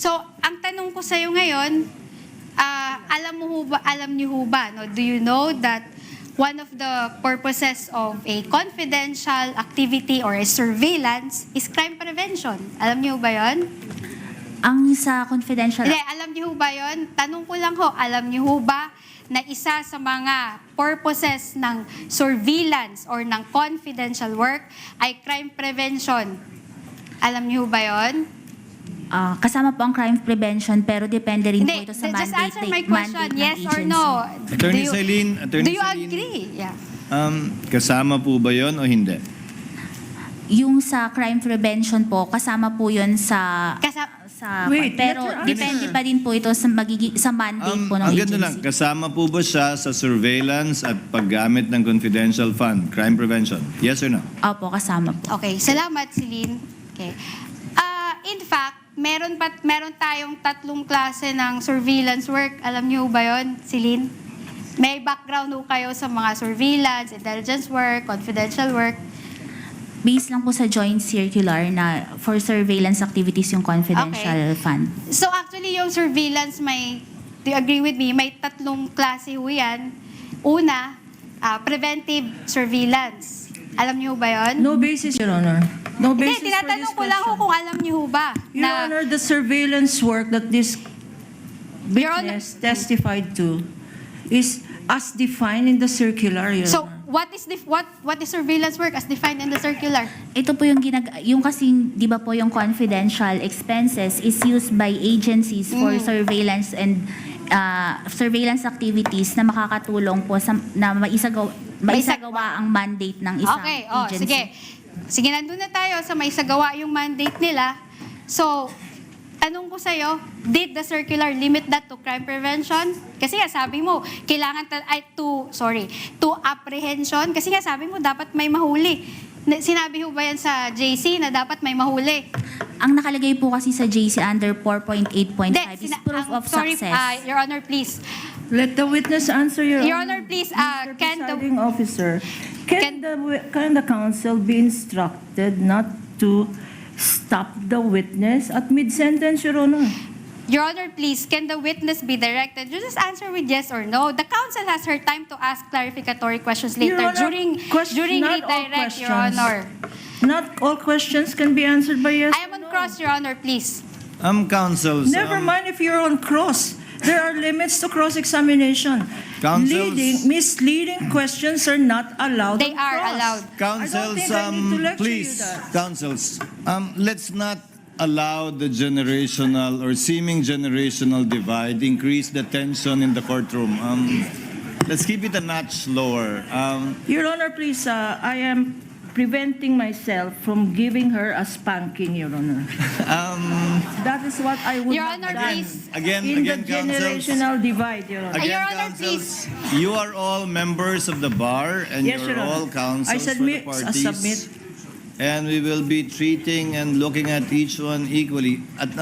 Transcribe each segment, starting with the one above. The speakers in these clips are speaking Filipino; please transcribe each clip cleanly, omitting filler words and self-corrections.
So, ang tanong ko sa'yo ngayon, alam niyo ho ba, no? Do you know that one of the purposes of a confidential activity or a surveillance is crime prevention? Alam niyo ba yon? Ang sa confidential... Hindi, alam niyo ho ba yon? Tanong ko lang ho, alam niyo ho ba na isa sa mga purposes ng surveillance or ng confidential work ay crime prevention? Alam niyo ho ba yon? Kasama po ang crime prevention pero depende rin po ito sa just mandate, answer my question, mandate ng yes or agency. no. Attorney Celine, Do you agree? Yeah. Kasama po ba yon o hindi? Yung sa crime prevention po, kasama po yun sa... Wait, pero let her depende answer. pa din po ito sa, sa mandate po ng Ang agency. ganda lang, kasama po ba siya sa surveillance at paggamit ng confidential fund, crime prevention? Yes or no? Opo, kasama po. Okay, salamat Celine. Okay. In fact, meron tayong tatlong klase ng surveillance work. Alam niyo ba 'yon, Celine? May background ho kayo sa mga surveillance, intelligence work, confidential work. Based lang po sa joint circular na for surveillance activities yung confidential fund. So actually yung surveillance do you agree with me, may tatlong klase ho yan. Una, preventive surveillance. Alam niyo ba 'yon? No basis, Your Honor. No Hindi, basis for this tinatanong ko lang ho question. kung alam niyo ho ba. Your Honor, the surveillance work that this Your Honor- witness testified to is as defined in the circular, Your So, Honor. what is surveillance work as defined in the circular? Ito po yung yung kasing, di ba po yung confidential expenses is used by agencies for surveillance and surveillance activities na makakatulong po sa, na maisagawa ang mandate ng isang Okay, agency. sige. Sige, nandun na tayo sa maisagawa yung mandate nila. So, tanong ko sa'yo, did the circular limit that to crime prevention? Kasi nga sabi mo, kailangan to apprehension. Kasi nga sabi mo, dapat may mahuli. Sinabi mo ba yan sa JC na dapat may mahuli? Ang nakalagay po kasi sa JC under 4.8.5 is proof of success. Your Honor, please. Let the witness answer, Your Your Honor. Honor, please, Mr. can the... Presiding Officer, Can- can the counsel be instructed not to stop the witness at mid-sentence, Your Honor? Your Honor, please, can the witness be directed? You just answer with yes or no. The counsel has her time to ask clarificatory questions later Your Honor, during not all redirect, Your questions. Honor. Not all questions can be answered by yes I am or on no. cross, Your Honor, please. Counsels. Never mind if you're on cross. There are limits to cross-examination. Counsels- Misleading questions are not allowed They on are cross. allowed. Counsels, I don't think I need to lecture please, you that. counsels, let's not allow the generational or seeming generational divide increase the tension in the courtroom. Let's keep it a notch lower. Your Honor, please, I am preventing myself from giving her a spanking, Your Honor. That is what I would Your have Honor, done please. Again, in the counsels. generational divide, Your Honor. Your Honor, counsels, you are all members of the bar and Yes, you're Your all Honor. counsels I submit, for the parties. submit. And we will be treating and looking at each one equally. At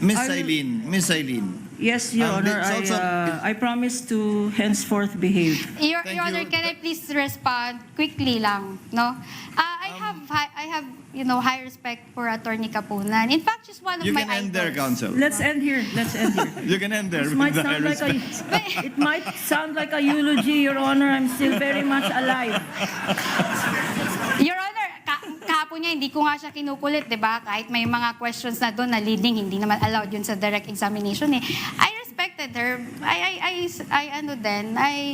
Miss I will- Eileen. Yes, Your Honor, it's also- I promise to henceforth behave. Your Thank Honor, you. can I please respond quickly lang, no? I have high respect for Attorney Kapunan. In fact, she's one of You my can end there, idols. counsel. Let's end here. Let's end here. You can end there. This with might the sound like respect. it might sound like a eulogy, Your Honor. I'm still very much alive. Your Honor, kahapon niya, hindi ko nga siya kinukulit, di ba? Kahit may mga questions na doon na leading, hindi naman allowed yun sa direct examination eh. I respected her.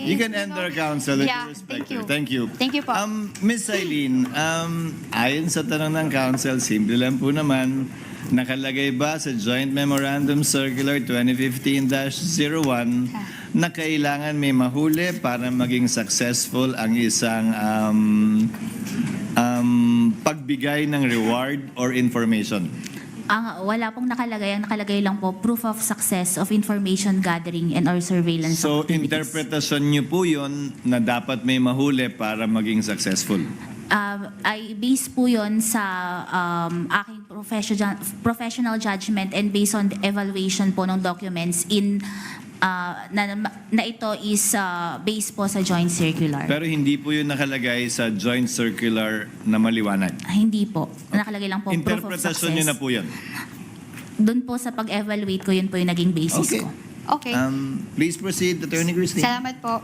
You can end there, counsel. Yeah, Respect thank you. her. Thank you. Thank you po. Miss Eileen, ayon sa tanong ng counsel, simple lang po naman, nakalagay ba sa Joint Memorandum Circular 2015-01 na kailangan may mahuli para maging successful ang isang pagbigay ng reward or information? Wala pong nakalagay. Ang nakalagay lang po, proof of success of information gathering and or surveillance So, activities. interpretasyon niyo po yun na dapat may mahuli para maging successful? Ay based po yon sa aking professional judgment and based on the evaluation po ng documents na ito is based po sa joint circular. Pero hindi po yun nakalagay sa joint circular na maliwanag. Hindi po. Nakalagay lang po proof of success. Interpretasyon niyo na po yun. Doon po sa pag-evaluate ko, yun po yung naging basis Okay. ko. Okay. Please proceed, Attorney Christine. Salamat po.